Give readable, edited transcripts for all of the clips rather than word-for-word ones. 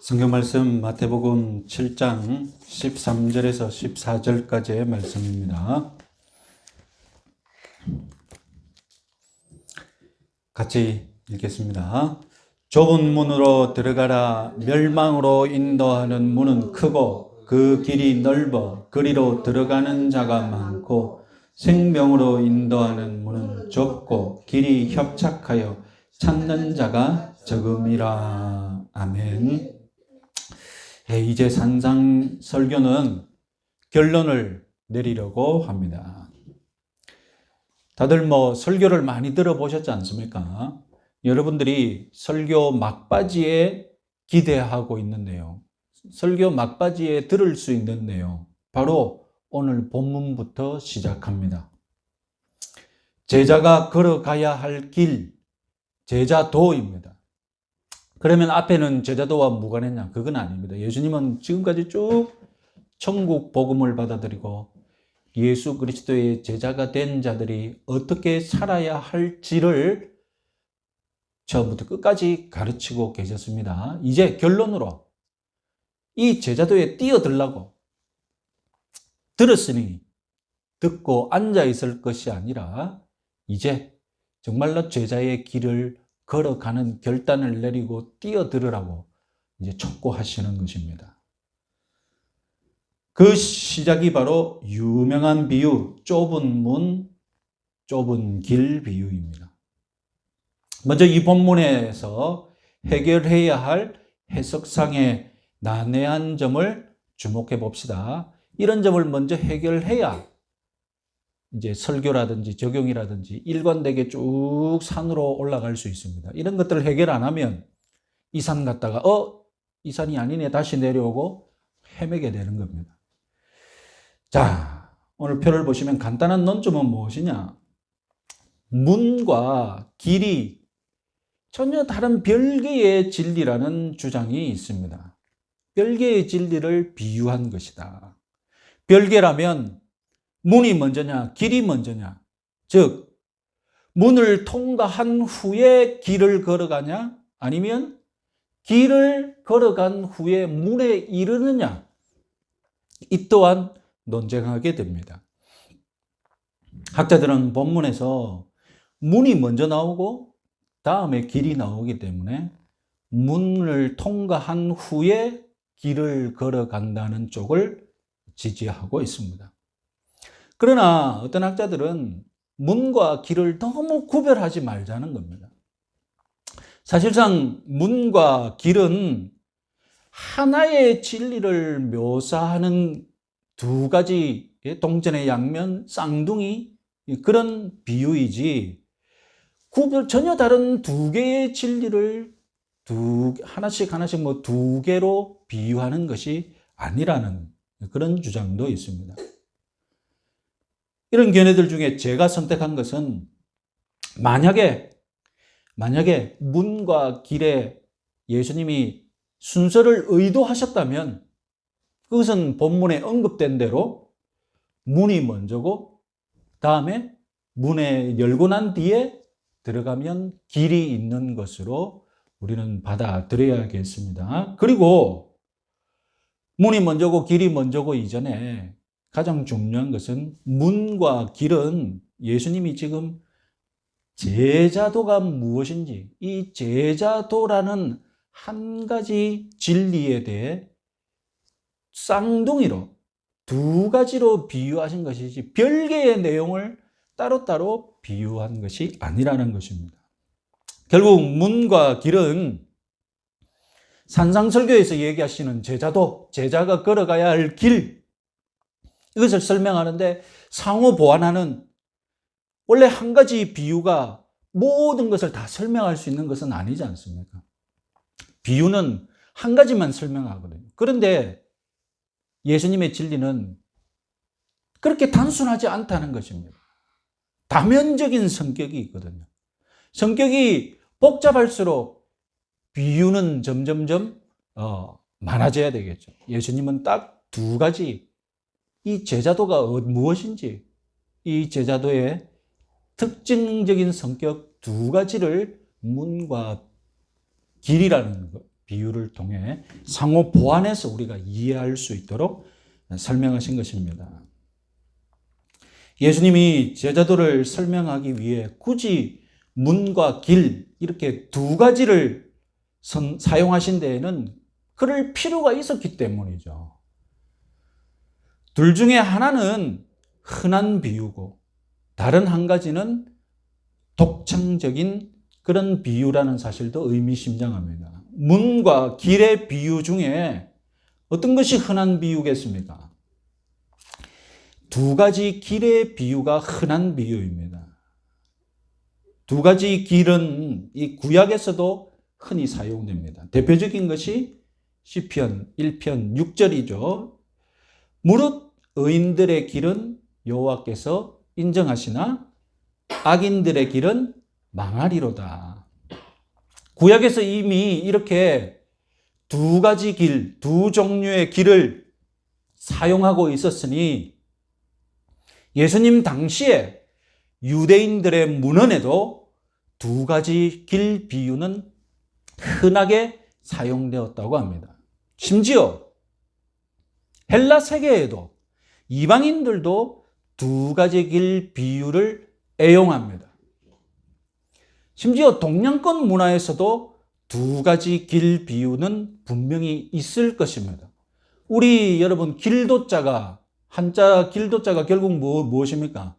성경 말씀 마태복음 7장 13절에서 14절까지의 말씀입니다. 같이 읽겠습니다. 좁은 문으로 들어가라. 멸망으로 인도하는 문은 크고 그 길이 넓어 그리로 들어가는 자가 많고 생명으로 인도하는 문은 좁고 길이 협착하여 찾는 자가 적음이라. 아멘. 이제 산상 설교는 결론을 내리려고 합니다. 다들 설교를 많이 들어보셨지 않습니까? 여러분들이 설교 막바지에 기대하고 있는 내용, 설교 막바지에 들을 수 있는 내용, 바로 오늘 본문부터 시작합니다. 제자가 걸어가야 할 길, 제자도입니다. 그러면 앞에는 제자도와 무관했냐? 그건 아닙니다. 예수님은 지금까지 쭉 천국 복음을 받아들이고 예수 그리스도의 제자가 된 자들이 어떻게 살아야 할지를 처음부터 끝까지 가르치고 계셨습니다. 이제 결론으로 이 제자도에 뛰어들라고 들었으니 듣고 앉아 있을 것이 아니라 이제 정말로 제자의 길을 걸어가는 결단을 내리고 뛰어들으라고 이제 촉구하시는 것입니다. 그 시작이 바로 유명한 비유, 좁은 문, 좁은 길 비유입니다. 먼저 이 본문에서 해결해야 할 해석상의 난해한 점을 주목해 봅시다. 이런 점을 먼저 해결해야 이제 설교라든지 적용이라든지 일관되게 쭉 산으로 올라갈 수 있습니다. 이런 것들을 해결 안 하면 이 산 갔다가 이 산이 아니네 다시 내려오고 헤매게 되는 겁니다. 자, 오늘 표를 보시면 간단한 논점은 무엇이냐? 문과 길이 전혀 다른 별개의 진리라는 주장이 있습니다. 별개의 진리를 비유한 것이다. 별개라면 문이 먼저냐, 길이 먼저냐? 즉, 문을 통과한 후에 길을 걸어가냐? 아니면 길을 걸어간 후에 문에 이르느냐? 이 또한 논쟁하게 됩니다. 학자들은 본문에서 문이 먼저 나오고 다음에 길이 나오기 때문에 문을 통과한 후에 길을 걸어간다는 쪽을 지지하고 있습니다. 그러나 어떤 학자들은 문과 길을 너무 구별하지 말자는 겁니다. 사실상 문과 길은 하나의 진리를 묘사하는 두 가지 동전의 양면, 쌍둥이 그런 비유이지 전혀 다른 두 개의 진리를 하나씩 두 개로 비유하는 것이 아니라는 그런 주장도 있습니다. 이런 견해들 중에 제가 선택한 것은 만약에 문과 길에 예수님이 순서를 의도하셨다면 그것은 본문에 언급된 대로 문이 먼저고 다음에 문에 열고 난 뒤에 들어가면 길이 있는 것으로 우리는 받아들여야겠습니다. 그리고 문이 먼저고 길이 먼저고 이전에 가장 중요한 것은 문과 길은 예수님이 지금 제자도가 무엇인지 이 제자도라는 한 가지 진리에 대해 쌍둥이로 두 가지로 비유하신 것이지 별개의 내용을 따로따로 비유한 것이 아니라는 것입니다. 결국 문과 길은 산상설교에서 얘기하시는 제자도, 제자가 걸어가야 할 길, 이것을 설명하는데 상호 보완하는 원래 한 가지 비유가 모든 것을 다 설명할 수 있는 것은 아니지 않습니까? 비유는 한 가지만 설명하거든요. 그런데 예수님의 진리는 그렇게 단순하지 않다는 것입니다. 다면적인 성격이 있거든요. 성격이 복잡할수록 비유는 점점점 많아져야 되겠죠. 예수님은 딱 두 가지, 이 제자도가 무엇인지, 이 제자도의 특징적인 성격 두 가지를 문과 길이라는 비유를 통해 상호 보완해서 우리가 이해할 수 있도록 설명하신 것입니다. 예수님이 제자도를 설명하기 위해 굳이 문과 길 이렇게 두 가지를 사용하신 데에는 그럴 필요가 있었기 때문이죠. 둘 중에 하나는 흔한 비유고 다른 한 가지는 독창적인 그런 비유라는 사실도 의미심장합니다. 문과 길의 비유 중에 어떤 것이 흔한 비유겠습니까? 두 가지 길의 비유가 흔한 비유입니다. 두 가지 길은 이 구약에서도 흔히 사용됩니다. 대표적인 것이 시편 1편 6절이죠. 무릇 의인들의 길은 여호와께서 인정하시나 악인들의 길은 망하리로다. 구약에서 이미 이렇게 두 가지 길, 두 종류의 길을 사용하고 있었으니 예수님 당시에 유대인들의 문헌에도 두 가지 길 비유는 흔하게 사용되었다고 합니다. 심지어 헬라 세계에도 이방인들도 두 가지 길 비유를 애용합니다. 심지어 동양권 문화에서도 두 가지 길 비유는 분명히 있을 것입니다. 우리 여러분 길도자가 한자 길도자가 결국 무엇입니까?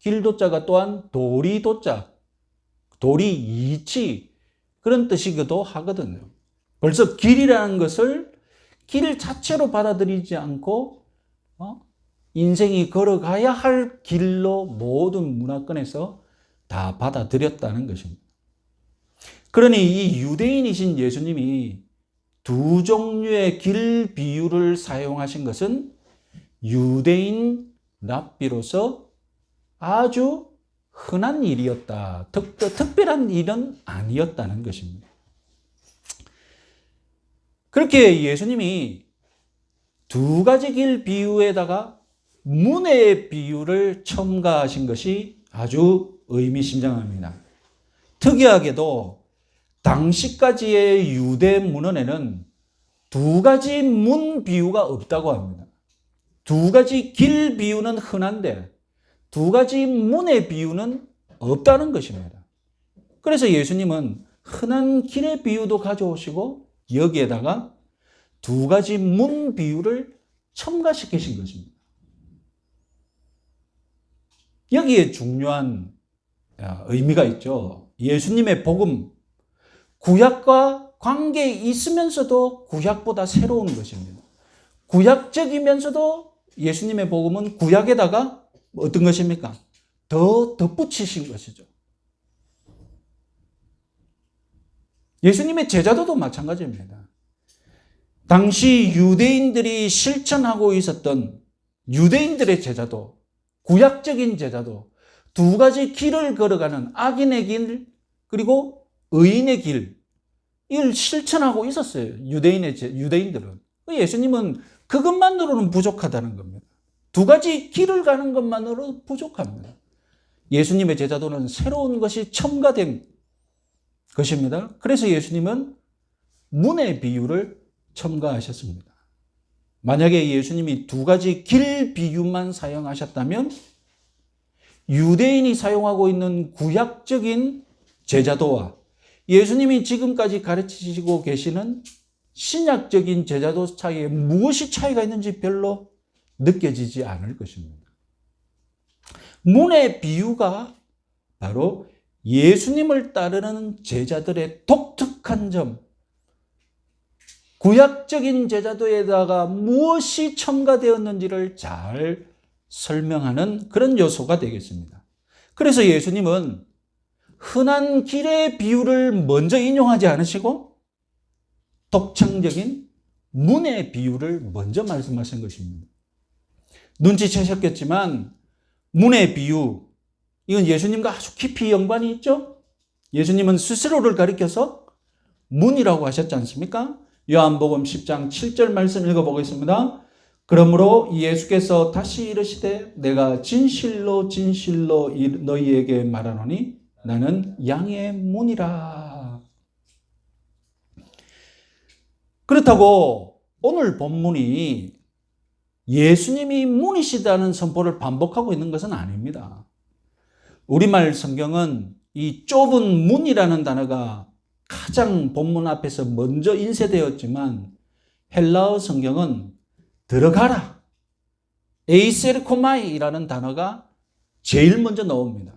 길도자가 또한 도리도자, 도리 이치 그런 뜻이기도 하거든요. 벌써 길이라는 것을 길 자체로 받아들이지 않고 인생이 걸어가야 할 길로 모든 문화권에서 다 받아들였다는 것입니다. 그러니 이 유대인이신 예수님이 두 종류의 길 비유를 사용하신 것은 유대인 랍비로서 아주 흔한 일이었다. 특별한 일은 아니었다는 것입니다. 그렇게 예수님이 두 가지 길 비유에다가 문의 비유를 첨가하신 것이 아주 의미심장합니다. 특이하게도 당시까지의 유대 문헌에는 두 가지 문 비유가 없다고 합니다. 두 가지 길 비유는 흔한데 두 가지 문의 비유는 없다는 것입니다. 그래서 예수님은 흔한 길의 비유도 가져오시고 여기에다가 두 가지 문 비유를 첨가시키신 것입니다. 여기에 중요한 의미가 있죠. 예수님의 복음, 구약과 관계에 있으면서도 구약보다 새로운 것입니다. 구약적이면서도 예수님의 복음은 구약에다가 어떤 것입니까? 더 덧붙이신 것이죠. 예수님의 제자도도 마찬가지입니다. 당시 유대인들이 실천하고 있었던 유대인들의 제자도, 구약적인 제자도 두 가지 길을 걸어가는 악인의 길 그리고 의인의 길 이걸 실천하고 있었어요. 유대인들은. 예수님은 그것만으로는 부족하다는 겁니다. 두 가지 길을 가는 것만으로 부족합니다. 예수님의 제자도는 새로운 것이 첨가된 것입니다. 그래서 예수님은 문의 비유를 첨가하셨습니다. 만약에 예수님이 두 가지 길 비유만 사용하셨다면 유대인이 사용하고 있는 구약적인 제자도와 예수님이 지금까지 가르치시고 계시는 신약적인 제자도 차이에 무엇이 차이가 있는지 별로 느껴지지 않을 것입니다. 문의 비유가 바로 예수님을 따르는 제자들의 독특한 점, 구약적인 제자도에다가 무엇이 첨가되었는지를 잘 설명하는 그런 요소가 되겠습니다. 그래서 예수님은 흔한 길의 비유를 먼저 인용하지 않으시고 독창적인 문의 비유를 먼저 말씀하신 것입니다. 눈치채셨겠지만 문의 비유, 이건 예수님과 아주 깊이 연관이 있죠? 예수님은 스스로를 가리켜서 문이라고 하셨지 않습니까? 요한복음 10장 7절 말씀 읽어보겠습니다. 그러므로 예수께서 다시 이르시되 내가 진실로 진실로 너희에게 말하노니 나는 양의 문이라. 그렇다고 오늘 본문이 예수님이 문이시다는 선포를 반복하고 있는 것은 아닙니다. 우리말 성경은 이 좁은 문이라는 단어가 가장 본문 앞에서 먼저 인쇄되었지만 헬라어 성경은 들어가라, 에이세르코마이라는 단어가 제일 먼저 나옵니다.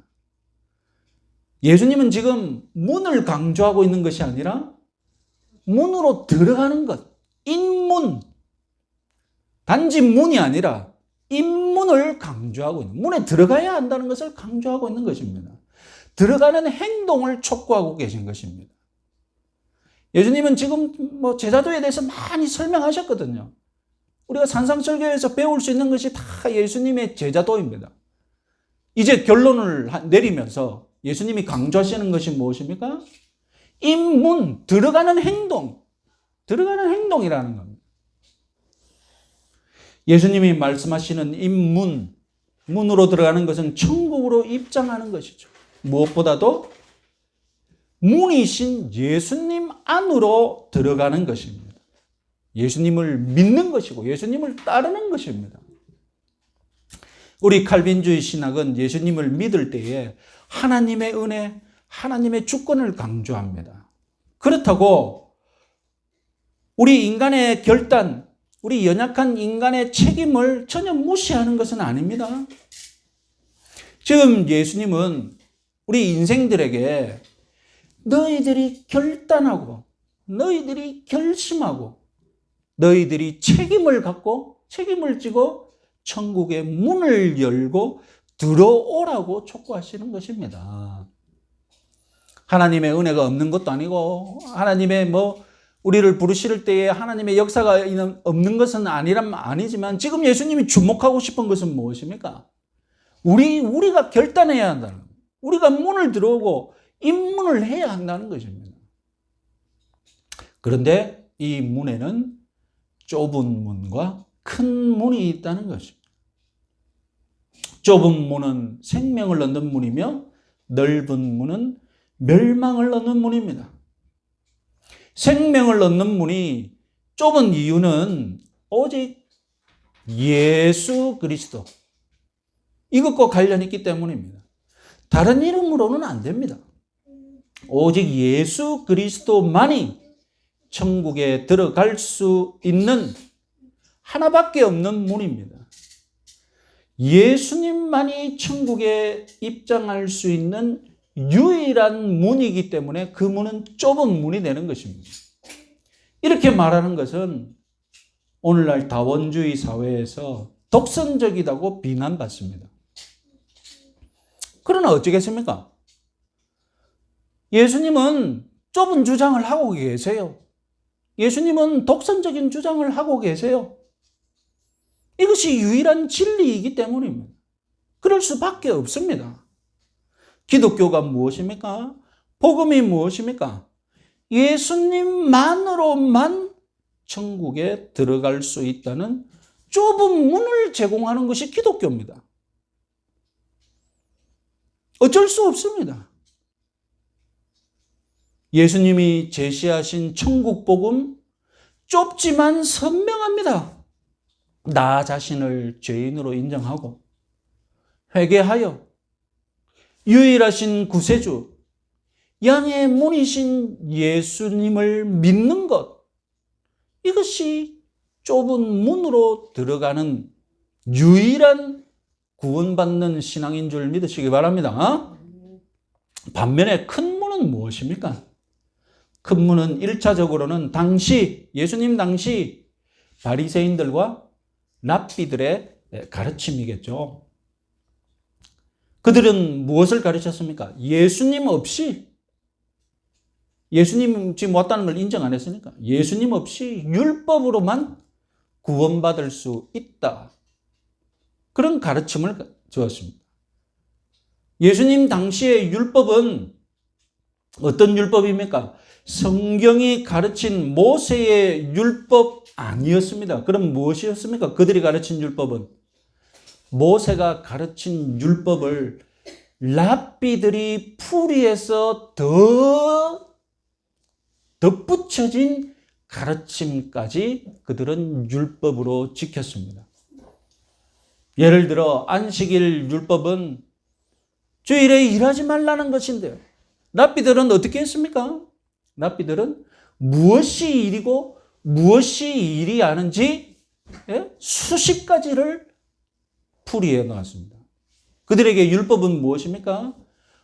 예수님은 지금 문을 강조하고 있는 것이 아니라 문으로 들어가는 것, 인문, 단지 문이 아니라 인문을 강조하고 있는, 문에 들어가야 한다는 것을 강조하고 있는 것입니다. 들어가는 행동을 촉구하고 계신 것입니다. 예수님은 지금 제자도에 대해서 많이 설명하셨거든요. 우리가 산상설교에서 배울 수 있는 것이 다 예수님의 제자도입니다. 이제 결론을 내리면서 예수님이 강조하시는 것이 무엇입니까? 인문, 들어가는 행동, 들어가는 행동이라는 겁니다. 예수님이 말씀하시는 인문, 문으로 들어가는 것은 천국으로 입장하는 것이죠. 무엇보다도 문이신 예수님 안으로 들어가는 것입니다. 예수님을 믿는 것이고 예수님을 따르는 것입니다. 우리 칼빈주의 신학은 예수님을 믿을 때에 하나님의 은혜, 하나님의 주권을 강조합니다. 그렇다고 우리 인간의 결단, 우리 연약한 인간의 책임을 전혀 무시하는 것은 아닙니다. 지금 예수님은 우리 인생들에게 너희들이 결단하고 너희들이 결심하고 너희들이 책임을 갖고 책임을 지고 천국의 문을 열고 들어오라고 촉구하시는 것입니다. 하나님의 은혜가 없는 것도 아니고 하나님의 우리를 부르실 때에 하나님의 역사가 없는 것은 아니지만 지금 예수님이 주목하고 싶은 것은 무엇입니까? 우리가 결단해야 한다는 거예요. 우리가 문을 들어오고 입문을 해야 한다는 것입니다. 그런데 이 문에는 좁은 문과 큰 문이 있다는 것입니다. 좁은 문은 생명을 얻는 문이며 넓은 문은 멸망을 얻는 문입니다. 생명을 얻는 문이 좁은 이유는 오직 예수 그리스도, 이것과 관련이 있기 때문입니다. 다른 이름으로는 안 됩니다. 오직 예수 그리스도만이 천국에 들어갈 수 있는 하나밖에 없는 문입니다. 예수님만이 천국에 입장할 수 있는 유일한 문이기 때문에 그 문은 좁은 문이 되는 것입니다. 이렇게 말하는 것은 오늘날 다원주의 사회에서 독선적이라고 비난받습니다. 그러나 어쩌겠습니까? 예수님은 좁은 주장을 하고 계세요. 예수님은 독선적인 주장을 하고 계세요. 이것이 유일한 진리이기 때문입니다. 그럴 수밖에 없습니다. 기독교가 무엇입니까? 복음이 무엇입니까? 예수님만으로만 천국에 들어갈 수 있다는 좁은 문을 제공하는 것이 기독교입니다. 어쩔 수 없습니다. 예수님이 제시하신 천국 복음 좁지만 선명합니다. 나 자신을 죄인으로 인정하고 회개하여 유일하신 구세주, 양의 문이신 예수님을 믿는 것, 이것이 좁은 문으로 들어가는 유일한 구원받는 신앙인 줄 믿으시기 바랍니다. 반면에 큰 문은 무엇입니까? 큰 문은 1차적으로는 예수님 당시 바리새인들과 랍비들의 가르침이겠죠. 그들은 무엇을 가르쳤습니까? 예수님 없이, 예수님 지금 왔다는 걸 인정 안 했으니까 예수님 없이 율법으로만 구원받을 수 있다. 그런 가르침을 주었습니다. 예수님 당시의 율법은 어떤 율법입니까? 성경이 가르친 모세의 율법 아니었습니다. 그럼 무엇이었습니까? 그들이 가르친 율법은 모세가 가르친 율법을 랍비들이 풀이해서 덧붙여진 가르침까지 그들은 율법으로 지켰습니다. 예를 들어 안식일 율법은 주일에 일하지 말라는 것인데요. 랍비들은 어떻게 했습니까? 랍비들은 무엇이 일이고 무엇이 일이 아닌지 수십 가지를 풀이해 놓았습니다. 그들에게 율법은 무엇입니까?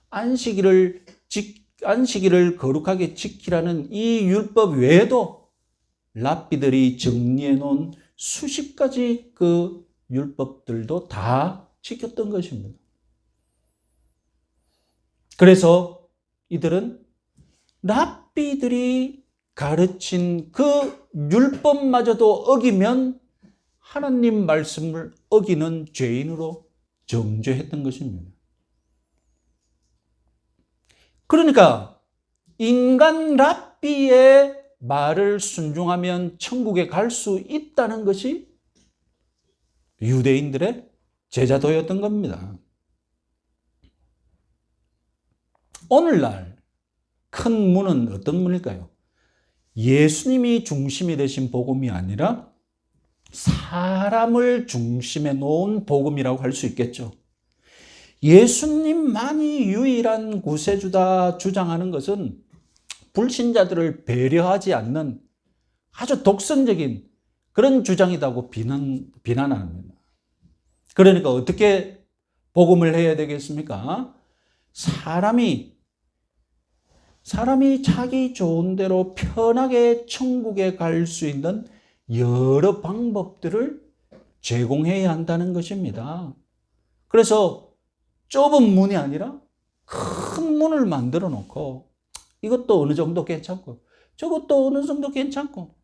안식일을 거룩하게 지키라는 이 율법 외에도 랍비들이 정리해 놓은 수십 가지 그 율법들도 다 지켰던 것입니다. 그래서 이들은 랍비들이 가르친 그 율법마저도 어기면 하나님 말씀을 어기는 죄인으로 정죄했던 것입니다. 그러니까 인간 랍비의 말을 순종하면 천국에 갈 수 있다는 것이 유대인들의 제자도였던 겁니다. 오늘날 큰 문은 어떤 문일까요? 예수님이 중심이 되신 복음이 아니라 사람을 중심에 놓은 복음이라고 할 수 있겠죠. 예수님만이 유일한 구세주다 주장하는 것은 불신자들을 배려하지 않는 아주 독선적인 그런 주장이라고 비난합니다. 그러니까 어떻게 복음을 해야 되겠습니까? 사람이 자기 좋은 대로 편하게 천국에 갈 수 있는 여러 방법들을 제공해야 한다는 것입니다. 그래서 좁은 문이 아니라 큰 문을 만들어 놓고 이것도 어느 정도 괜찮고 저것도 어느 정도 괜찮고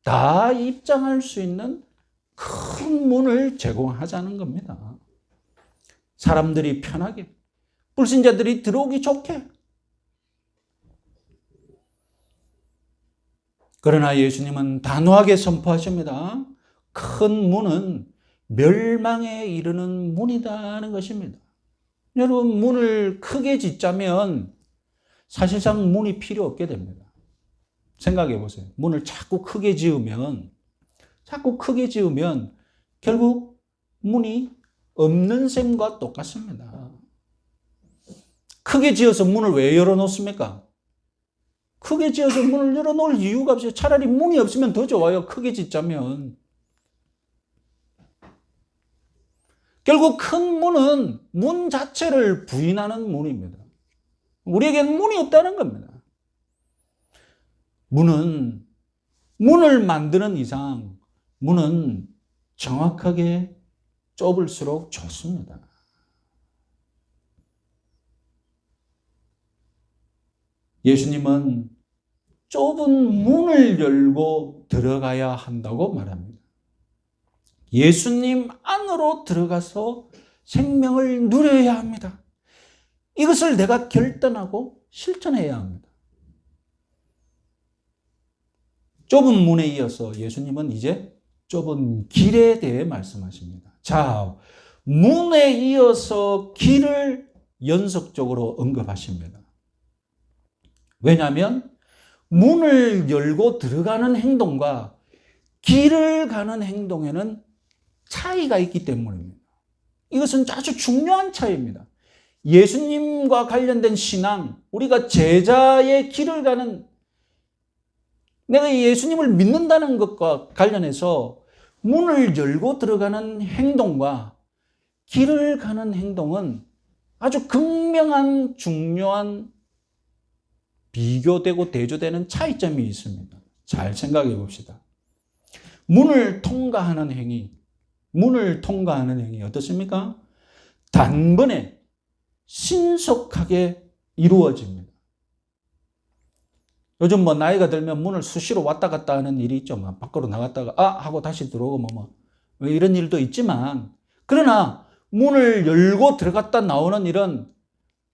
다 입장할 수 있는 큰 문을 제공하자는 겁니다. 사람들이 편하게, 불신자들이 들어오기 좋게. 그러나 예수님은 단호하게 선포하십니다. 큰 문은 멸망에 이르는 문이다는 것입니다. 여러분, 문을 크게 짓자면 사실상 문이 필요 없게 됩니다. 생각해 보세요. 문을 자꾸 크게 지으면 결국 문이 없는 셈과 똑같습니다. 크게 지어서 문을 왜 열어놓습니까? 크게 지어서 문을 열어놓을 이유가 없어요. 차라리 문이 없으면 더 좋아요. 크게 짓자면. 결국 큰 문은 문 자체를 부인하는 문입니다. 우리에게는 문이 없다는 겁니다. 문을 만드는 이상 문은 정확하게 좁을수록 좋습니다. 예수님은 좁은 문을 열고 들어가야 한다고 말합니다. 예수님 안으로 들어가서 생명을 누려야 합니다. 이것을 내가 결단하고 실천해야 합니다. 좁은 문에 이어서 예수님은 이제 좁은 길에 대해 말씀하십니다. 자, 문에 이어서 길을 연속적으로 언급하십니다. 왜냐하면 문을 열고 들어가는 행동과 길을 가는 행동에는 차이가 있기 때문입니다. 이것은 아주 중요한 차이입니다. 예수님과 관련된 신앙, 우리가 제자의 길을 가는, 내가 예수님을 믿는다는 것과 관련해서 문을 열고 들어가는 행동과 길을 가는 행동은 아주 극명한 중요한 비교되고 대조되는 차이점이 있습니다. 잘 생각해 봅시다. 문을 통과하는 행위 어떻습니까? 단번에 신속하게 이루어집니다. 요즘 나이가 들면 문을 수시로 왔다 갔다 하는 일이 있죠. 밖으로 나갔다가 하고 다시 들어오고 이런 일도 있지만, 그러나 문을 열고 들어갔다 나오는 일은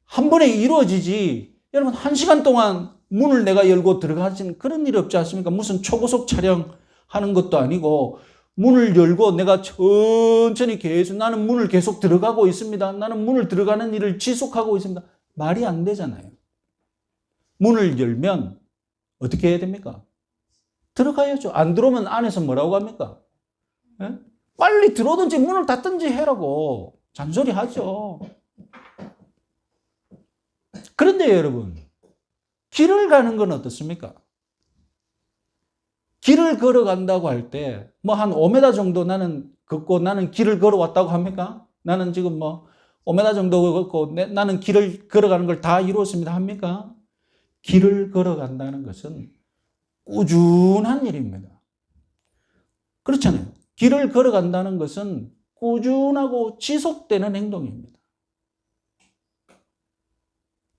한 번에 이루어지지, 여러분 1시간 동안 문을 내가 열고 들어가진 그런 일이 없지 않습니까? 무슨 초고속 촬영하는 것도 아니고 문을 열고 내가 천천히 계속 나는 문을 계속 들어가고 있습니다. 나는 문을 들어가는 일을 지속하고 있습니다. 말이 안 되잖아요. 문을 열면 어떻게 해야 됩니까? 들어가야죠. 안 들어오면 안에서 뭐라고 합니까? 예? 빨리 들어오든지 문을 닫든지 해라고 잔소리 하죠. 그런데 여러분, 길을 가는 건 어떻습니까? 길을 걸어간다고 할 때, 뭐 한 5m 정도 나는 걷고 나는 길을 걸어왔다고 합니까? 나는 지금 뭐 5m 정도 걷고 나는 길을 걸어가는 걸 다 이루었습니다 합니까? 길을 걸어간다는 것은 꾸준한 일입니다. 그렇잖아요. 길을 걸어간다는 것은 꾸준하고 지속되는 행동입니다.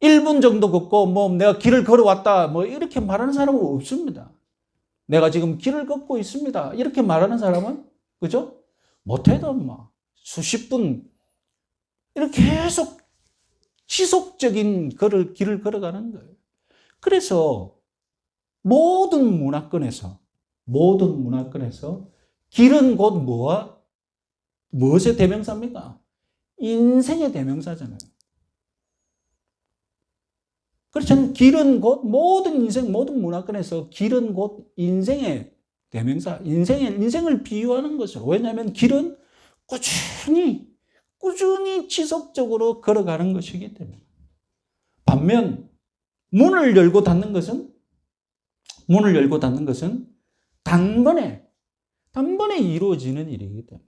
1분 정도 걷고 뭐 내가 길을 걸어왔다 뭐 이렇게 말하는 사람은 없습니다. 내가 지금 길을 걷고 있습니다. 이렇게 말하는 사람은 그죠? 못해도 뭐 수십 분 이렇게 계속 지속적인 길을 걸어가는 거예요. 그래서 모든 문화권에서 길은 곧 무엇의 대명사입니까? 인생의 대명사잖아요. 그렇잖아요. 길은 곧 모든 문화권에서 길은 곧 인생의 대명사, 인생을 비유하는 것으로. 왜냐하면 길은 꾸준히 지속적으로 걸어가는 것이기 때문에. 반면 문을 열고 닫는 것은 단번에 이루어지는 일이기 때문에.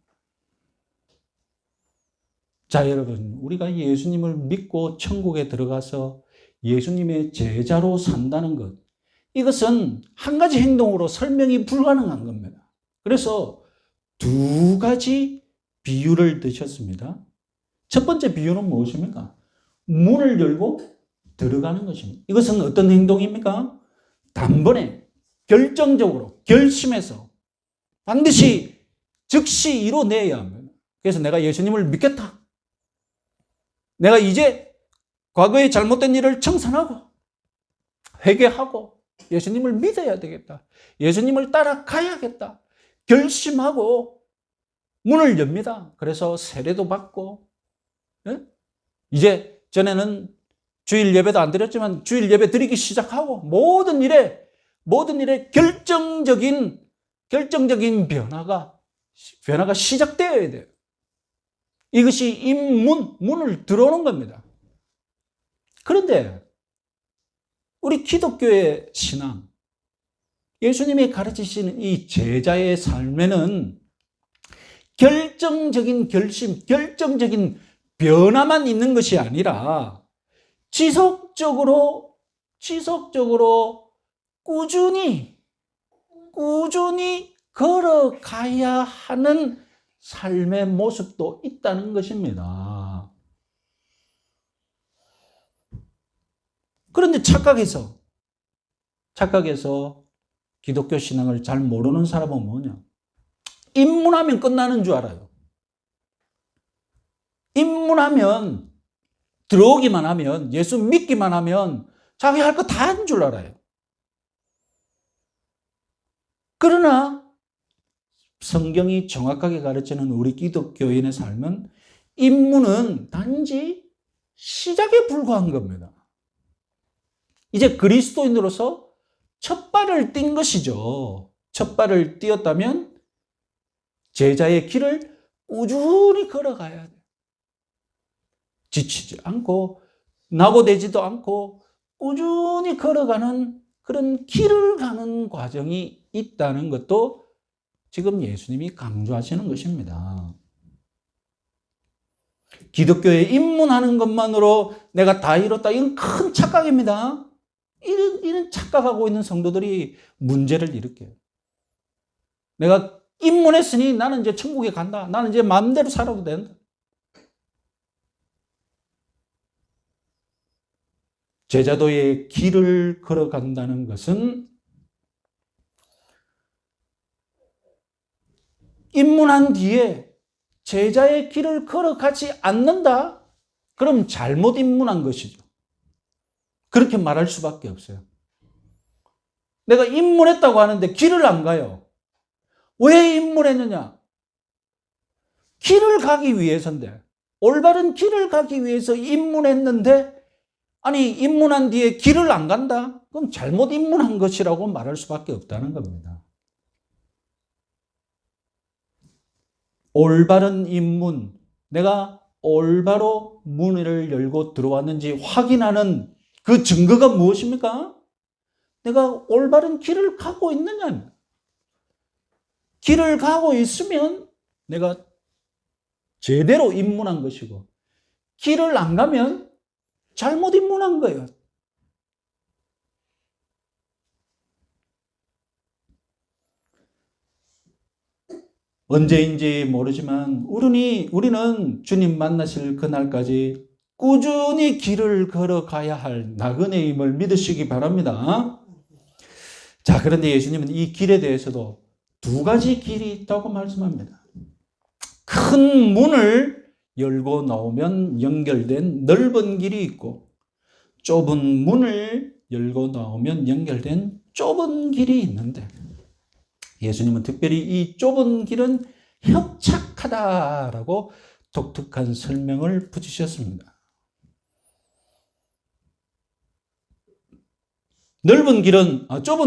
자, 여러분, 우리가 예수님을 믿고 천국에 들어가서 예수님의 제자로 산다는 것, 이것은 한 가지 행동으로 설명이 불가능한 겁니다. 그래서 두 가지 비유를 드셨습니다. 첫 번째 비유는 무엇입니까? 문을 열고 들어가는 것입니다. 이것은 어떤 행동입니까? 단번에 결정적으로 결심해서 반드시 즉시 이뤄내야 합니다. 그래서 내가 예수님을 믿겠다. 내가 이제 과거의 잘못된 일을 청산하고 회개하고 예수님을 믿어야 되겠다. 예수님을 따라가야겠다. 결심하고 문을 엽니다. 그래서 세례도 받고, 이제 전에는 주일 예배도 안 드렸지만 주일 예배 드리기 시작하고 모든 일에 결정적인 변화가 시작되어야 돼요. 이것이 문을 들어오는 겁니다. 그런데 우리 기독교의 신앙, 예수님이 가르치시는 이 제자의 삶에는 결정적인 결심, 결정적인 변화만 있는 것이 아니라 지속적으로 꾸준히 걸어가야 하는 삶의 모습도 있다는 것입니다. 그런데 착각해서 기독교 신앙을 잘 모르는 사람은 뭐냐? 입문하면 끝나는 줄 알아요. 입문하면, 들어오기만 하면, 예수 믿기만 하면 자기 할 거 다 한 줄 알아요. 그러나 성경이 정확하게 가르치는 우리 기독교인의 삶은 입문은 단지 시작에 불과한 겁니다. 이제 그리스도인으로서 첫 발을 띈 것이죠. 첫 발을 띄었다면 제자의 길을 꾸준히 걸어가야 돼요. 지치지 않고 낙오되지도 않고 꾸준히 걸어가는 그런 길을 가는 과정이 있다는 것도 지금 예수님이 강조하시는 것입니다. 기독교에 입문하는 것만으로 내가 다 이뤘다. 이건 큰 착각입니다. 이런 착각하고 있는 성도들이 문제를 일으켜요. 내가 입문했으니 나는 이제 천국에 간다. 나는 이제 마음대로 살아도 된다. 제자도의 길을 걸어간다는 것은 입문한 뒤에 제자의 길을 걸어가지 않는다? 그럼 잘못 입문한 것이죠. 그렇게 말할 수밖에 없어요. 내가 입문했다고 하는데 길을 안 가요. 왜 입문했느냐? 길을 가기 위해서인데, 올바른 길을 가기 위해서 입문했는데 아니, 입문한 뒤에 길을 안 간다? 그럼 잘못 입문한 것이라고 말할 수밖에 없다는 겁니다. 올바른 입문, 내가 올바로 문을 열고 들어왔는지 확인하는 그 증거가 무엇입니까? 내가 올바른 길을 가고 있느냐? 길을 가고 있으면 내가 제대로 입문한 것이고, 길을 안 가면 잘못 입문한 거예요. 언제인지 모르지만 우리는 주님 만나실 그날까지 꾸준히 길을 걸어가야 할 나그네임을 믿으시기 바랍니다. 자, 그런데 예수님은 이 길에 대해서도 두 가지 길이 있다고 말씀합니다. 큰 문을 열고 나오면 연결된 넓은 길이 있고, 좁은 문을 열고 나오면 연결된 좁은 길이 있는데, 예수님은 특별히 이 좁은 길은 협착하다라고 독특한 설명을 붙이셨습니다. 좁은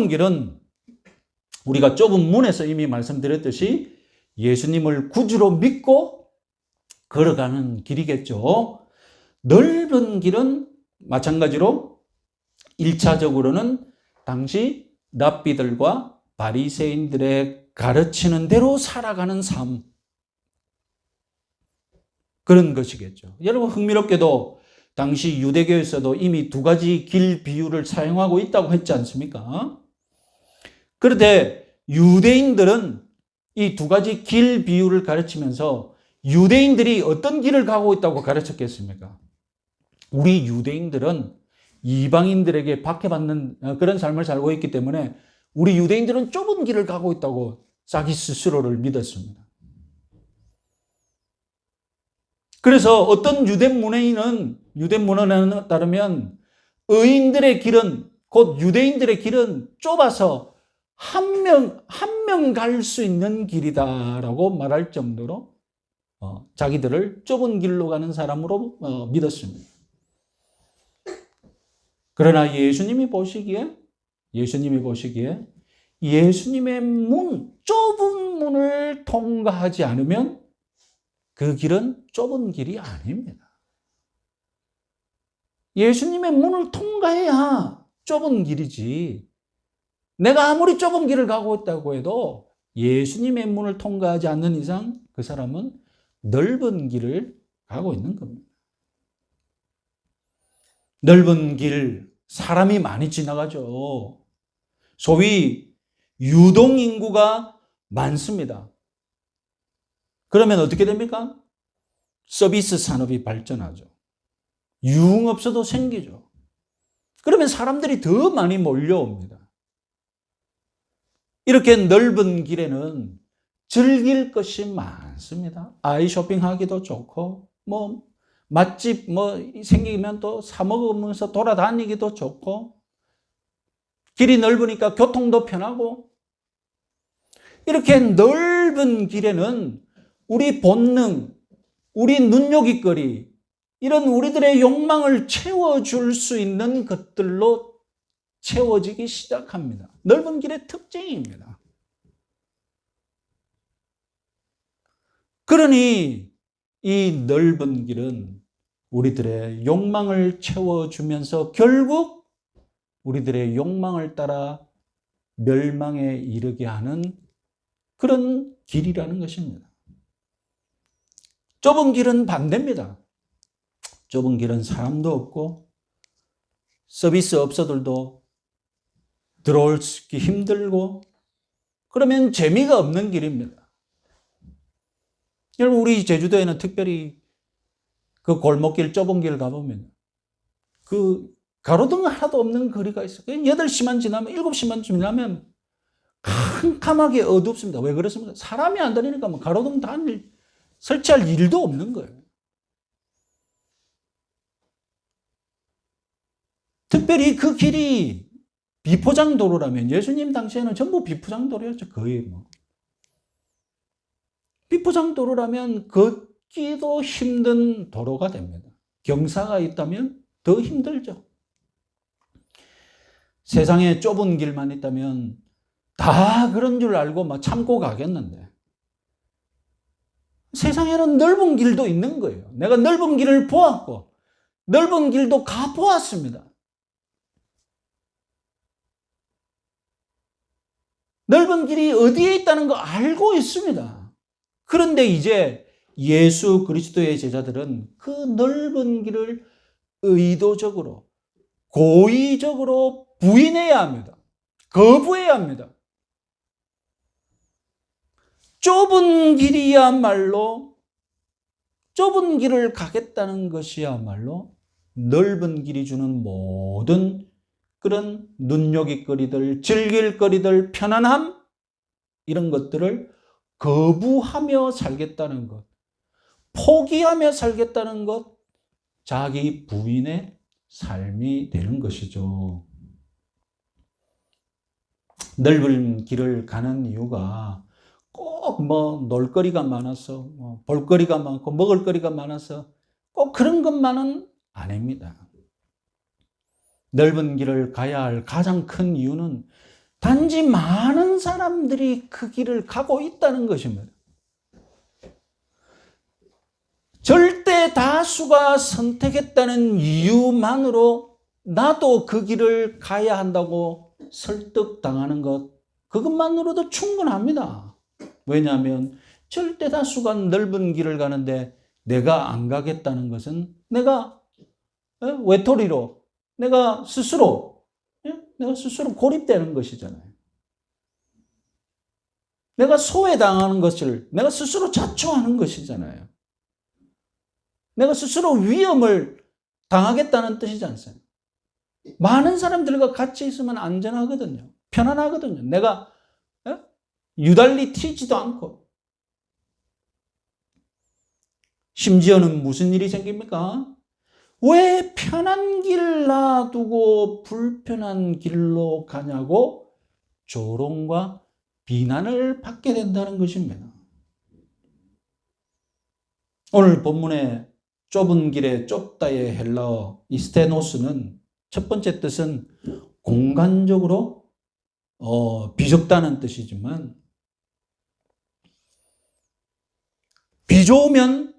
길은 우리가 좁은 문에서 이미 말씀드렸듯이 예수님을 구주로 믿고 걸어가는 길이겠죠. 넓은 길은 마찬가지로 1차적으로는 당시 랍비들과 바리새인들의 가르치는 대로 살아가는 삶, 그런 것이겠죠. 여러분, 흥미롭게도 당시 유대교에서도 이미 두 가지 길 비유를 사용하고 있다고 했지 않습니까? 그런데 유대인들은 이 두 가지 길 비유를 가르치면서 유대인들이 어떤 길을 가고 있다고 가르쳤겠습니까? 우리 유대인들은 이방인들에게 박해받는 그런 삶을 살고 있기 때문에 우리 유대인들은 좁은 길을 가고 있다고 자기 스스로를 믿었습니다. 그래서 어떤 유대문헌에 따르면 의인들의 길은, 곧 유대인들의 길은 좁아서 한 명 갈 수 있는 길이다라고 말할 정도로 자기들을 좁은 길로 가는 사람으로 믿었습니다. 그러나 예수님이 보시기에 예수님의 좁은 문을 통과하지 않으면 그 길은 좁은 길이 아닙니다. 예수님의 문을 통과해야 좁은 길이지. 내가 아무리 좁은 길을 가고 있다고 해도 예수님의 문을 통과하지 않는 이상 그 사람은 넓은 길을 가고 있는 겁니다. 넓은 길, 사람이 많이 지나가죠. 소위 유동인구가 많습니다. 그러면 어떻게 됩니까? 서비스 산업이 발전하죠. 유흥업소도 생기죠. 그러면 사람들이 더 많이 몰려옵니다. 이렇게 넓은 길에는 즐길 것이 많습니다. 아이 쇼핑하기도 좋고, 맛집 생기면 또 사 먹으면서 돌아다니기도 좋고, 길이 넓으니까 교통도 편하고, 이렇게 넓은 길에는 우리 본능, 우리 눈요깃거리, 이런 우리들의 욕망을 채워줄 수 있는 것들로 채워지기 시작합니다. 넓은 길의 특징입니다. 그러니 이 넓은 길은 우리들의 욕망을 채워주면서 결국 우리들의 욕망을 따라 멸망에 이르게 하는 그런 길이라는 것입니다. 좁은 길은 반대입니다. 좁은 길은 사람도 없고 서비스 업소들도 들어오기 힘들고 그러면 재미가 없는 길입니다. 여러분, 우리 제주도에는 특별히 그 골목길 좁은 길 가보면 그 가로등 하나도 없는 거리가 있어요. 8시만 지나면 7시만 지나면 캄캄하게 어둡습니다. 왜 그렇습니까? 사람이 안 다니니까 가로등 설치할 일도 없는 거예요. 특별히 그 길이 비포장도로라면 예수님 당시에는 전부 비포장도로였죠. 거의 비포장도로라면 걷기도 힘든 도로가 됩니다. 경사가 있다면 더 힘들죠. 세상에 좁은 길만 있다면 다 그런 줄 알고 막 참고 가겠는데, 세상에는 넓은 길도 있는 거예요. 내가 넓은 길을 보았고 넓은 길도 가보았습니다. 넓은 길이 어디에 있다는 거 알고 있습니다. 그런데 이제 예수 그리스도의 제자들은 그 넓은 길을 의도적으로, 고의적으로 부인해야 합니다. 거부해야 합니다. 좁은 길이야말로, 좁은 길을 가겠다는 것이야말로 넓은 길이 주는 모든 그런 눈요깃거리들, 즐길거리들, 편안함, 이런 것들을 거부하며 살겠다는 것, 포기하며 살겠다는 것, 자기 부인의 삶이 되는 것이죠. 넓은 길을 가는 이유가 꼭 뭐 놀거리가 많아서, 볼거리가 많고 먹을거리가 많아서 꼭 그런 것만은 아닙니다. 넓은 길을 가야 할 가장 큰 이유는 단지 많은 사람들이 그 길을 가고 있다는 것입니다. 절대 다수가 선택했다는 이유만으로 나도 그 길을 가야 한다고 설득당하는 것, 그것만으로도 충분합니다. 왜냐하면 절대 다수가 넓은 길을 가는데 내가 안 가겠다는 것은 내가 외톨이로, 내가 스스로 고립되는 것이잖아요. 내가 소외당하는 것을 내가 스스로 자초하는 것이잖아요. 내가 스스로 위험을 당하겠다는 뜻이지 않습니까? 많은 사람들과 같이 있으면 안전하거든요. 편안하거든요. 내가 유달리 튀지도 않고. 심지어는 무슨 일이 생깁니까? 왜 편한 길 놔두고 불편한 길로 가냐고 조롱과 비난을 받게 된다는 것입니다. 오늘 본문의 좁은 길의 좁다의 헬라어 이 스테노스는 첫 번째 뜻은 공간적으로 비좁다는 뜻이지만, 비좁으면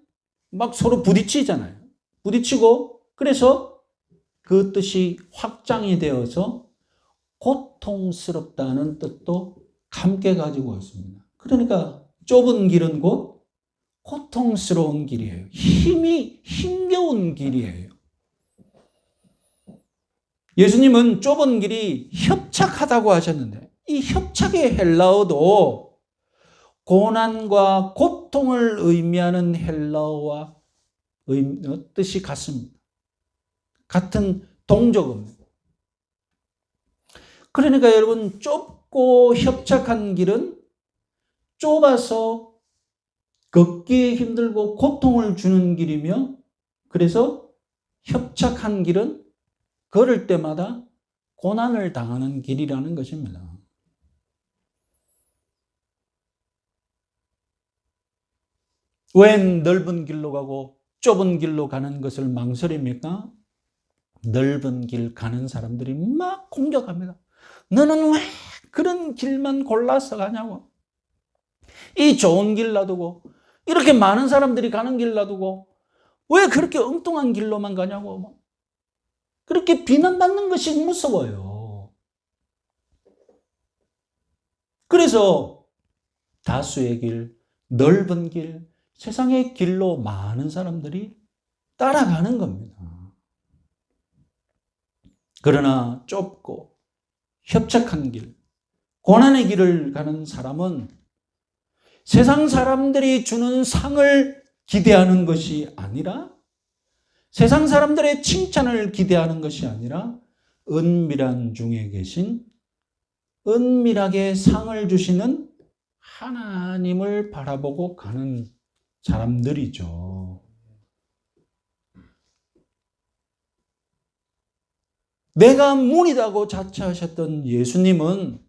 막 서로 부딪히잖아요. 부딪히고, 그래서 그 뜻이 확장이 되어서 고통스럽다는 뜻도 함께 가지고 있습니다. 그러니까 좁은 길은 곧 고통스러운 길이에요. 힘겨운 길이에요. 예수님은 좁은 길이 협착하다고 하셨는데, 이 협착의 헬라어도 고난과 고통을 의미하는 헬라어와 뜻이 같습니다. 같은 동적어입니다. 그러니까 여러분, 좁고 협착한 길은 좁아서 걷기 힘들고 고통을 주는 길이며, 그래서 협착한 길은 걸을 때마다 고난을 당하는 길이라는 것입니다. 왜 넓은 길로 가고 좁은 길로 가는 것을 망설입니까? 넓은 길 가는 사람들이 막 공격합니다. 너는 왜 그런 길만 골라서 가냐고. 이 좋은 길 놔두고, 이렇게 많은 사람들이 가는 길 놔두고 왜 그렇게 엉뚱한 길로만 가냐고. 그렇게 비난받는 것이 무서워요. 그래서 다수의 길, 넓은 길, 세상의 길로 많은 사람들이 따라가는 겁니다. 그러나 좁고 협착한 길, 고난의 길을 가는 사람은 세상 사람들이 주는 상을 기대하는 것이 아니라, 세상 사람들의 칭찬을 기대하는 것이 아니라, 은밀한 중에 계신, 은밀하게 상을 주시는 하나님을 바라보고 가는 사람들이죠. 내가 문이라고 자처하셨던 예수님은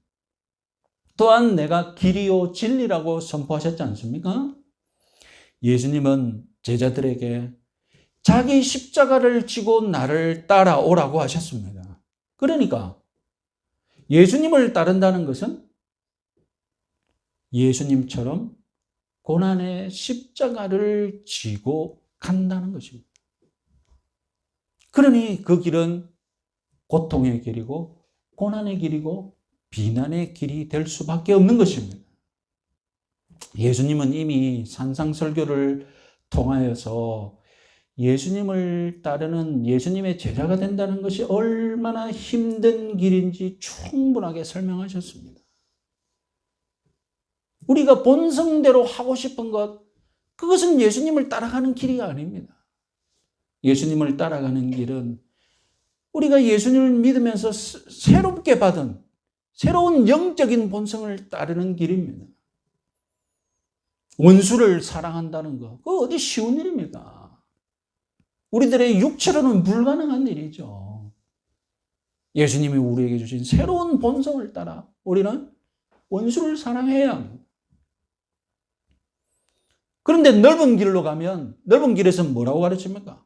또한 내가 길이요 진리라고 선포하셨지 않습니까? 예수님은 제자들에게 자기 십자가를 지고 나를 따라오라고 하셨습니다. 그러니까 예수님을 따른다는 것은 예수님처럼 고난의 십자가를 지고 간다는 것입니다. 그러니 그 길은 고통의 길이고 고난의 길이고 비난의 길이 될 수밖에 없는 것입니다. 예수님은 이미 산상설교를 통하여서 예수님을 따르는 예수님의 제자가 된다는 것이 얼마나 힘든 길인지 충분하게 설명하셨습니다. 우리가 본성대로 하고 싶은 것, 그것은 예수님을 따라가는 길이 아닙니다. 예수님을 따라가는 길은 우리가 예수님을 믿으면서 새롭게 받은 새로운 영적인 본성을 따르는 길입니다. 원수를 사랑한다는 것, 그거 어디 쉬운 일입니까? 우리들의 육체로는 불가능한 일이죠. 예수님이 우리에게 주신 새로운 본성을 따라 우리는 원수를 사랑해야 합니다. 그런데 넓은 길로 가면 넓은 길에서 뭐라고 가르칩니까?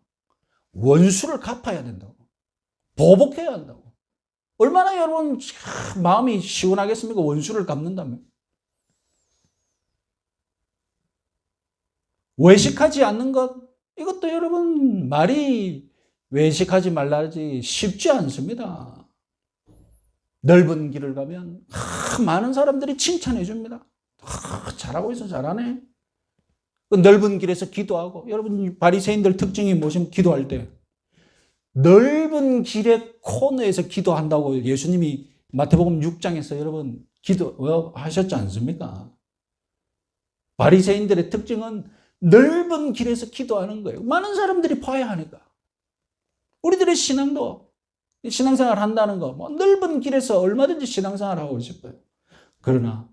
원수를 갚아야 된다고. 보복해야 한다고. 얼마나 여러분 마음이 시원하겠습니까? 원수를 갚는다면. 외식하지 않는 것, 이것도 여러분 말이 외식하지 말라지 쉽지 않습니다. 넓은 길을 가면 많은 사람들이 칭찬해 줍니다. 잘하고 있어, 잘하네. 그 넓은 길에서 기도하고, 여러분 바리새인들 특징이 뭐냐면 기도할 때 넓은 길의 코너에서 기도한다고 예수님이 마태복음 6장에서 여러분 기도하셨지 않습니까? 바리새인들의 특징은 넓은 길에서 기도하는 거예요. 많은 사람들이 봐야 하니까. 우리들의 신앙도 신앙생활 한다는 거, 넓은 길에서 얼마든지 신앙생활 하고 싶어요. 그러나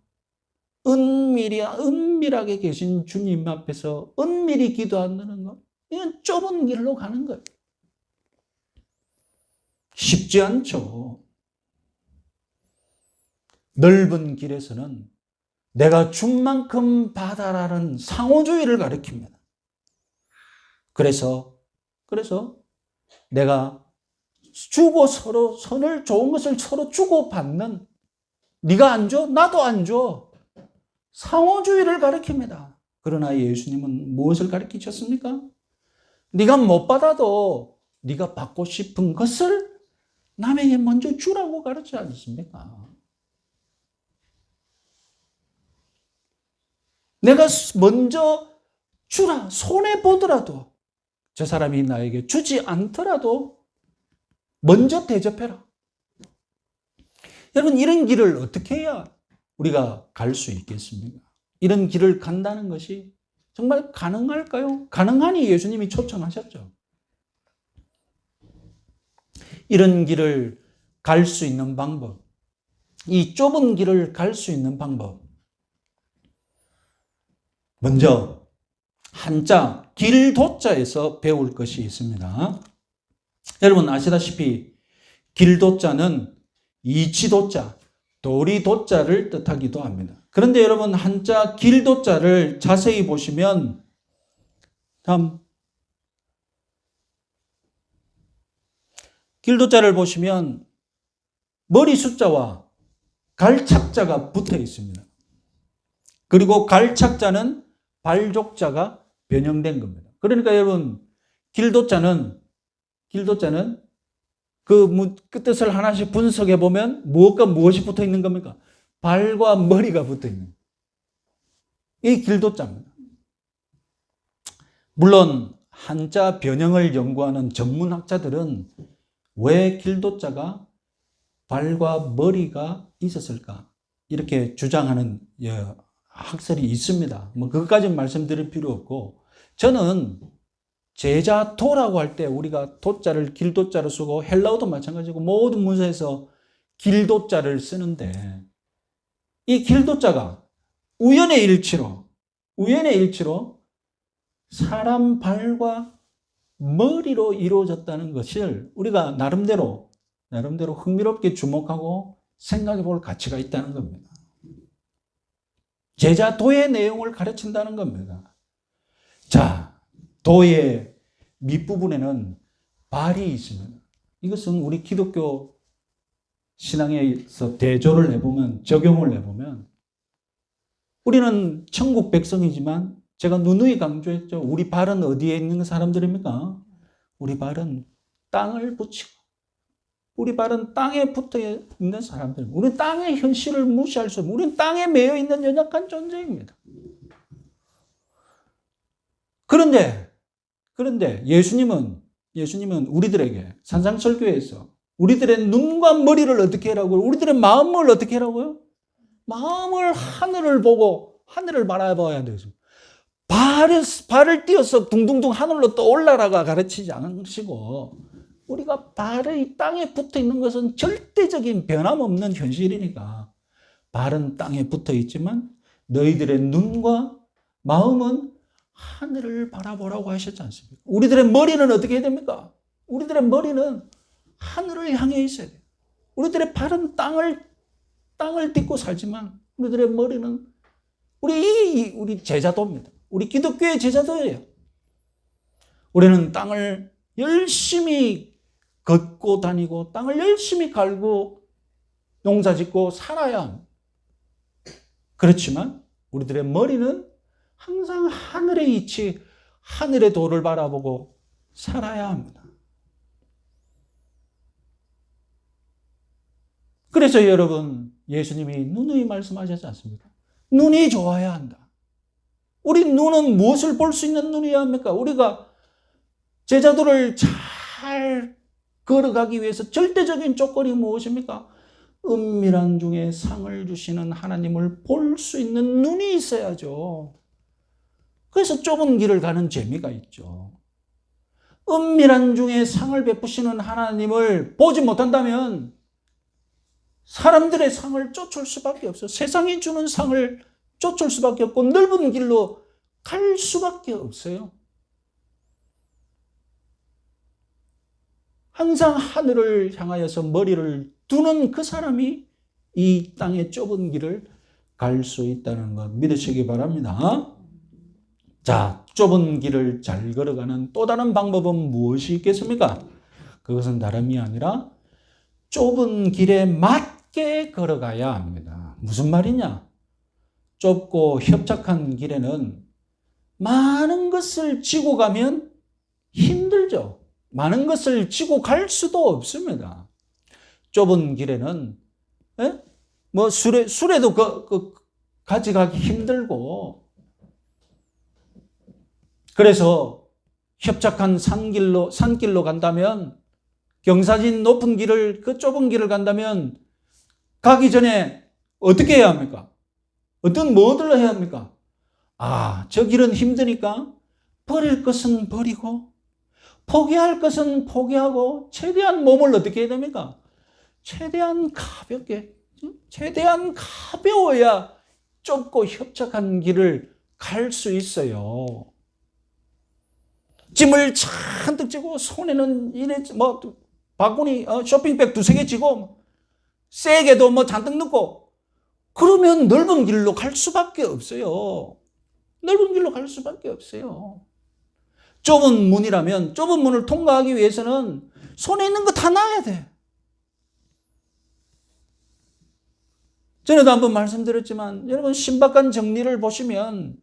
은밀하게 계신 주님 앞에서 은밀히 기도한다는 것, 이건 좁은 길로 가는 거예요. 쉽지 않죠. 넓은 길에서는 내가 준 만큼 받아라는 상호주의를 가리킵니다. 그래서 내가 주고 선을 좋은 것을 서로 주고받는, 네가 안 줘? 나도 안 줘. 상호주의를 가리킵니다. 그러나 예수님은 무엇을 가리키셨습니까? 네가 못 받아도 네가 받고 싶은 것을 남에게 먼저 주라고 가르치지 않습니까? 내가 먼저 주라, 손해보더라도, 저 사람이 나에게 주지 않더라도 먼저 대접해라. 여러분, 이런 길을 어떻게 해야 우리가 갈 수 있겠습니까? 이런 길을 간다는 것이 정말 가능할까요? 가능하니 예수님이 초청하셨죠. 이런 길을 갈 수 있는 방법, 이 좁은 길을 갈 수 있는 방법, 먼저 한자 길도자에서 배울 것이 있습니다. 여러분 아시다시피 길도자는 이치도자, 도리도자를 뜻하기도 합니다. 그런데 여러분 한자 길도자를 자세히 보시면 다음 길도자를 보시면 머리 숫자와 갈착자가 붙어 있습니다. 그리고 갈착자는 발족자가 변형된 겁니다. 그러니까 여러분 길도자는 그 뜻을 하나씩 분석해 보면 무엇과 무엇이 붙어 있는 겁니까? 발과 머리가 붙어 있는 거예요. 이 길도자입니다. 물론 한자 변형을 연구하는 전문학자들은 왜 길도자가 발과 머리가 있었을까? 이렇게 주장하는 학설이 있습니다. 그것까지는 말씀드릴 필요 없고, 저는 제자도라고 할 때 우리가 도자를 길도자로 쓰고 헬라어도 마찬가지고 모든 문서에서 길도자를 쓰는데 이 길도자가 우연의 일치로 사람 발과 머리로 이루어졌다는 것을 우리가 나름대로 흥미롭게 주목하고 생각해 볼 가치가 있다는 겁니다. 제자도의 내용을 가르친다는 겁니다. 자, 도의 밑부분에는 발이 있습니다. 이것은 우리 기독교 신앙에서 대조를 해보면, 적용을 해보면, 우리는 천국 백성이지만 제가 누누이 강조했죠. 우리 발은 어디에 있는 사람들입니까? 우리 발은 땅을 붙이고, 우리 발은 땅에 붙어 있는 사람들. 우리는 땅의 현실을 무시할 수 없고, 우리는 땅에 매여 있는 연약한 존재입니다. 그런데 예수님은 우리들에게 산상설교에서 우리들의 눈과 머리를 어떻게 하라고요? 우리들의 마음을 어떻게 하라고요? 마음을 하늘을 보고 하늘을 바라봐야 돼요. 발을 띄어서 둥둥둥 하늘로 떠올라라가 가르치지 않으시고, 우리가 발의 땅에 붙어 있는 것은 절대적인 변함없는 현실이니까 발은 땅에 붙어 있지만 너희들의 눈과 마음은 하늘을 바라보라고 하셨지 않습니까? 우리들의 머리는 어떻게 해야 됩니까? 우리들의 머리는 하늘을 향해 있어야 돼요. 우리들의 발은 땅을 딛고 살지만 우리들의 머리는 우리 제자도입니다. 우리 기독교의 제자도예요. 우리는 땅을 열심히 걷고 다니고 땅을 열심히 갈고 농사 짓고 살아야 합니다. 그렇지만 우리들의 머리는 항상 하늘에 있지, 하늘의 도를 바라보고 살아야 합니다. 그래서 여러분, 예수님이 누누이 말씀하셨지 않습니까? 눈이 좋아야 한다. 우리 눈은 무엇을 볼 수 있는 눈이어야 합니까? 우리가 제자도를 잘 걸어가기 위해서 절대적인 조건이 무엇입니까? 은밀한 중에 상을 주시는 하나님을 볼 수 있는 눈이 있어야죠. 그래서 좁은 길을 가는 재미가 있죠. 은밀한 중에 상을 베푸시는 하나님을 보지 못한다면 사람들의 상을 쫓을 수밖에 없어요. 세상이 주는 상을 쫓을 수밖에 없고 넓은 길로 갈 수밖에 없어요. 항상 하늘을 향하여서 머리를 두는 그 사람이 이 땅의 좁은 길을 갈 수 있다는 것 믿으시기 바랍니다. 자, 좁은 길을 잘 걸어가는 또 다른 방법은 무엇이 있겠습니까? 그것은 다름이 아니라 좁은 길에 맞게 걸어가야 합니다. 무슨 말이냐? 좁고 협착한 길에는 많은 것을 지고 가면 힘들죠. 많은 것을 지고 갈 수도 없습니다. 좁은 길에는 수레도 가져가기 힘들고, 그래서 협착한 산길로 간다면, 경사진 높은 길을, 그 좁은 길을 간다면 가기 전에 어떻게 해야 합니까? 어떤 뭐들을 해야 합니까? 저 길은 힘드니까 버릴 것은 버리고 포기할 것은 포기하고 최대한 몸을 어떻게 해야 됩니까? 최대한 가벼워야 좁고 협착한 길을 갈 수 있어요. 짐을 잔뜩 지고 손에는 바구니 쇼핑백 2-3개 지고 세게도 잔뜩 넣고 그러면 넓은 길로 갈 수밖에 없어요. 넓은 길로 갈 수밖에 없어요. 좁은 문이라면 좁은 문을 통과하기 위해서는 손에 있는 거 다 놔야 돼. 전에도 한번 말씀드렸지만 여러분, 신박한 정리를 보시면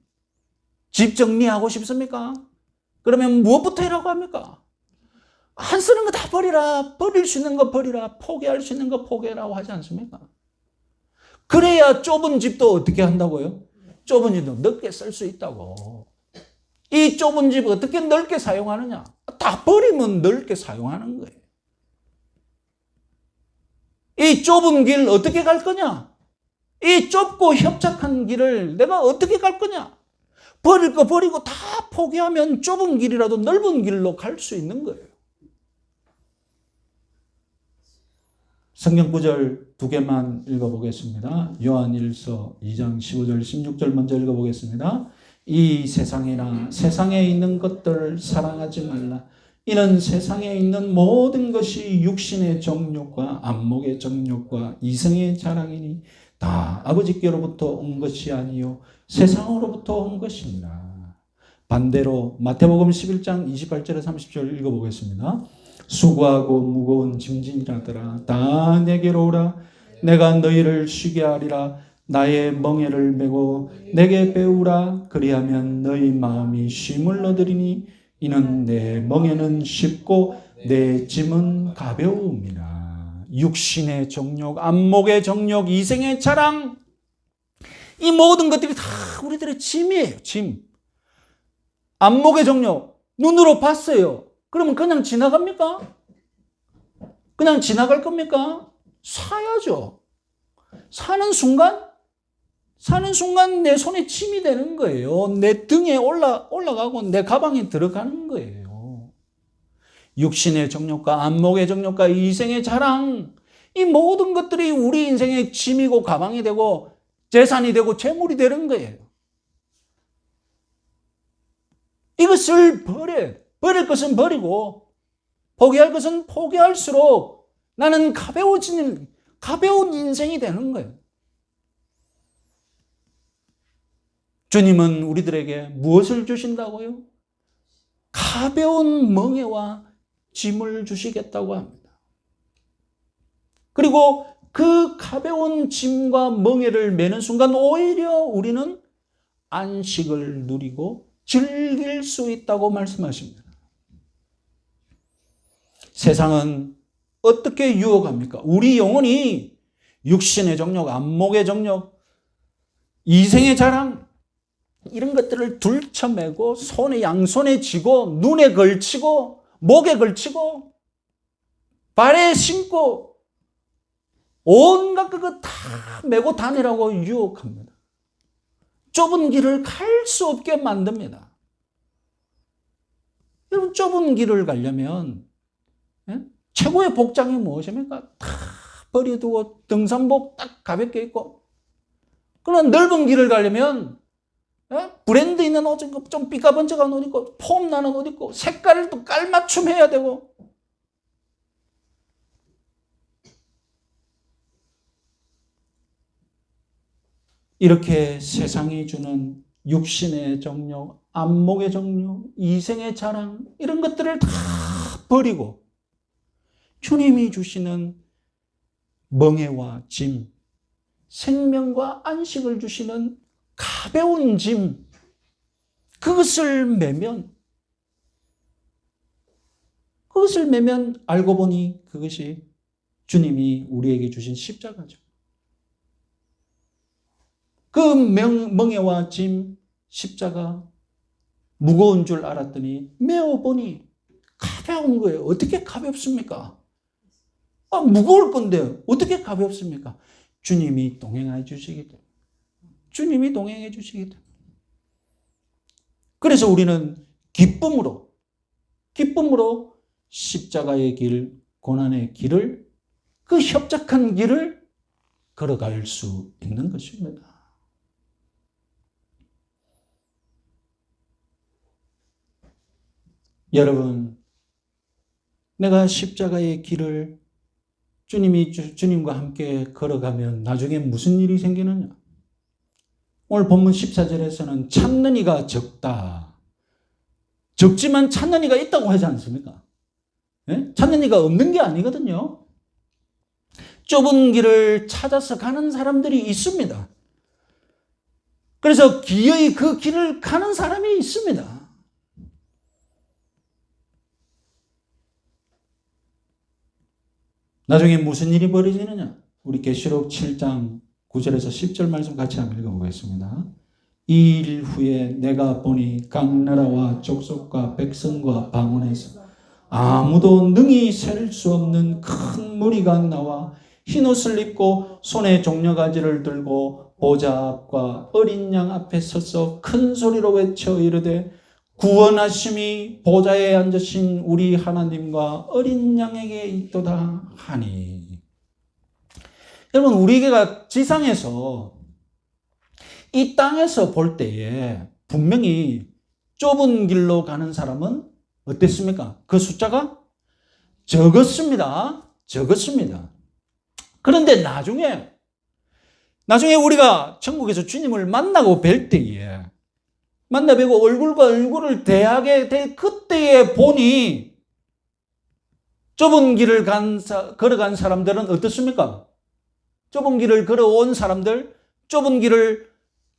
집 정리하고 싶습니까? 그러면 무엇부터 하라고 합니까? 안 쓰는 거 다 버리라. 버릴 수 있는 거 버리라. 포기할 수 있는 거 포기하라고 하지 않습니까? 그래야 좁은 집도 어떻게 한다고요? 좁은 집도 넓게 쓸 수 있다고. 이 좁은 집 어떻게 넓게 사용하느냐? 다 버리면 넓게 사용하는 거예요. 이 좁은 길 어떻게 갈 거냐? 이 좁고 협착한 길을 내가 어떻게 갈 거냐? 버릴 거 버리고 다 포기하면 좁은 길이라도 넓은 길로 갈 수 있는 거예요. 성경 구절 2개만 읽어보겠습니다. 요한일서 2장 15절 16절 먼저 읽어보겠습니다. 이 세상이나 세상에 있는 것들을 사랑하지 말라. 이는 세상에 있는 모든 것이 육신의 정욕과 안목의 정욕과 이성의 자랑이니 다 아버지께로부터 온 것이 아니요 세상으로부터 온 것이니라. 반대로 마태복음 11장 28절에 30절 읽어보겠습니다. 수고하고 무거운 짐진이라더라 다 내게로 오라 내가 너희를 쉬게 하리라 나의 멍에를 메고 내게 배우라 그리하면 너희 마음이 쉼을 얻으리니 이는 내 멍에는 쉽고 내 짐은 가벼움이라. 육신의 정욕, 안목의 정욕, 이생의 자랑 이 모든 것들이 다 우리들의 짐이에요. 짐. 안목의 정욕 눈으로 봤어요. 그러면 그냥 지나갑니까? 그냥 지나갈 겁니까? 사야죠. 사는 순간 내 손에 침이 되는 거예요. 내 등에 올라가고 내 가방에 들어가는 거예요. 육신의 정욕과 안목의 정욕과 이생의 자랑 이 모든 것들이 우리 인생의 짐이고 가방이 되고 재산이 되고 재물이 되는 거예요. 이것을 버려야 돼. 버릴 것은 버리고 포기할 것은 포기할수록 나는 가벼운 인생이 되는 거예요. 주님은 우리들에게 무엇을 주신다고요? 가벼운 멍에와 짐을 주시겠다고 합니다. 그리고 그 가벼운 짐과 멍에를 메는 순간 오히려 우리는 안식을 누리고 즐길 수 있다고 말씀하십니다. 세상은 어떻게 유혹합니까? 우리 영혼이 육신의 정욕, 안목의 정욕, 이생의 자랑 이런 것들을 둘쳐매고 양손에 쥐고 눈에 걸치고 목에 걸치고 발에 신고 온갖 그거 다 메고 다니라고 유혹합니다. 좁은 길을 갈 수 없게 만듭니다. 여러분 좁은 길을 가려면 최고의 복장이 무엇입니까? 다 버려두고 등산복 딱 가볍게 입고 그런 넓은 길을 가려면 브랜드 있는 옷, 좀 삐까번쩍한 옷 입고 폼 나는 옷 입고 색깔을 또 깔맞춤 해야 되고 이렇게 세상이 주는 육신의 정욕, 안목의 정욕, 이생의 자랑 이런 것들을 다 버리고 주님이 주시는 멍에와 짐, 생명과 안식을 주시는 가벼운 짐 그것을 메면 알고 보니 그것이 주님이 우리에게 주신 십자가죠. 그 멍에와 짐, 십자가 무거운 줄 알았더니 메어보니 가벼운 거예요. 어떻게 가볍습니까? 무거울 건데 어떻게 가볍습니까? 주님이 동행해 주시기 때문에. 주님이 동행해 주시기 때문에. 그래서 우리는 기쁨으로 십자가의 길, 고난의 길을 그 협착한 길을 걸어갈 수 있는 것입니다. 여러분, 내가 십자가의 길을 주님과 함께 걸어가면 나중에 무슨 일이 생기느냐? 오늘 본문 14절에서는 찾는 이가 적다. 적지만 찾는 이가 있다고 하지 않습니까? 네? 찾는 이가 없는 게 아니거든요. 좁은 길을 찾아서 가는 사람들이 있습니다. 그래서 기어이 그 길을 가는 사람이 있습니다. 나중에 무슨 일이 벌어지느냐? 우리 계시록 7장 9절에서 10절 말씀 같이 한번 읽어보겠습니다. 이 일 후에 내가 보니 각 나라와 족속과 백성과 방언에서 아무도 능히 셀 수 없는 큰 무리가 나와 흰옷을 입고 손에 종려가지를 들고 보좌 앞과 어린 양 앞에 서서 큰 소리로 외쳐 이르되 구원하심이 보좌에 앉으신 우리 하나님과 어린 양에게 있도다 하니. 여러분 우리가 지상에서 이 땅에서 볼 때에 분명히 좁은 길로 가는 사람은 어땠습니까? 그 숫자가 적었습니다. 그런데 나중에 우리가 천국에서 주님을 만나고 뵐 때에 만나뵈고 얼굴과 얼굴을 대하게 될 그때에 보니 좁은 길을 걸어간 사람들은 어떻습니까? 좁은 길을 걸어온 사람들, 좁은 길을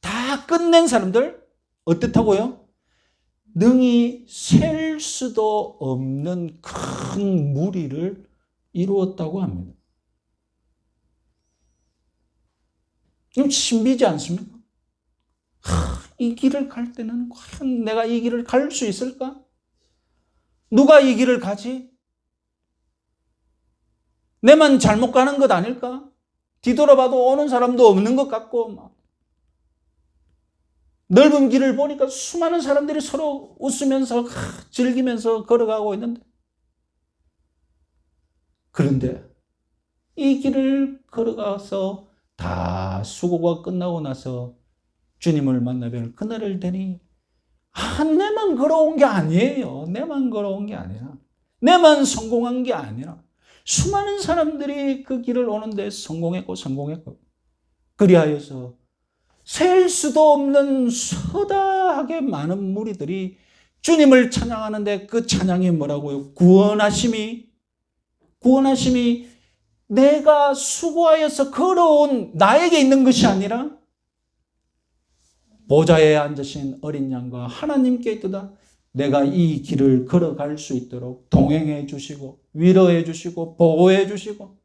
다 끝낸 사람들 어떻다고요? 능히 셀 수도 없는 큰 무리를 이루었다고 합니다. 좀 신비지 않습니까? 이 길을 갈 때는 과연 내가 이 길을 갈 수 있을까? 누가 이 길을 가지? 내만 잘못 가는 것 아닐까? 뒤돌아봐도 오는 사람도 없는 것 같고 막. 넓은 길을 보니까 수많은 사람들이 서로 웃으면서 즐기면서 걸어가고 있는데, 그런데 이 길을 걸어가서 다 수고가 끝나고 나서 주님을 만나뵐 그날을 되니 내만 걸어온 게 아니에요. 내만 걸어온 게 아니라, 내만 성공한 게 아니라 수많은 사람들이 그 길을 오는데 성공했고 그리하여서 셀 수도 없는 서다하게 많은 무리들이 주님을 찬양하는데, 그 찬양이 뭐라고요? 구원하심이 내가 수고하여서 걸어온 나에게 있는 것이 아니라 보좌에 앉으신 어린 양과 하나님께 있도다. 내가 이 길을 걸어갈 수 있도록 동행해 주시고 위로해 주시고 보호해 주시고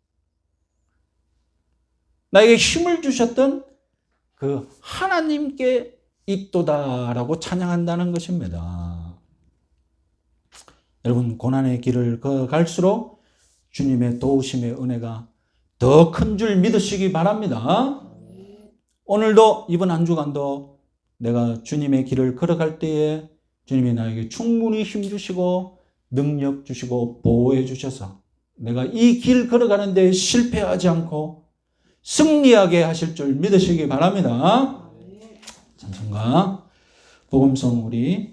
나에게 힘을 주셨던 그 하나님께 있도다라고 찬양한다는 것입니다. 여러분, 고난의 길을 걸어갈수록 주님의 도우심의 은혜가 더 큰 줄 믿으시기 바랍니다. 오늘도 이번 한 주간도 내가 주님의 길을 걸어갈 때에 주님이 나에게 충분히 힘 주시고 능력 주시고 보호해 주셔서 내가 이 길 걸어가는 데 실패하지 않고 승리하게 하실 줄 믿으시기 바랍니다. 찬송가 복음송 우리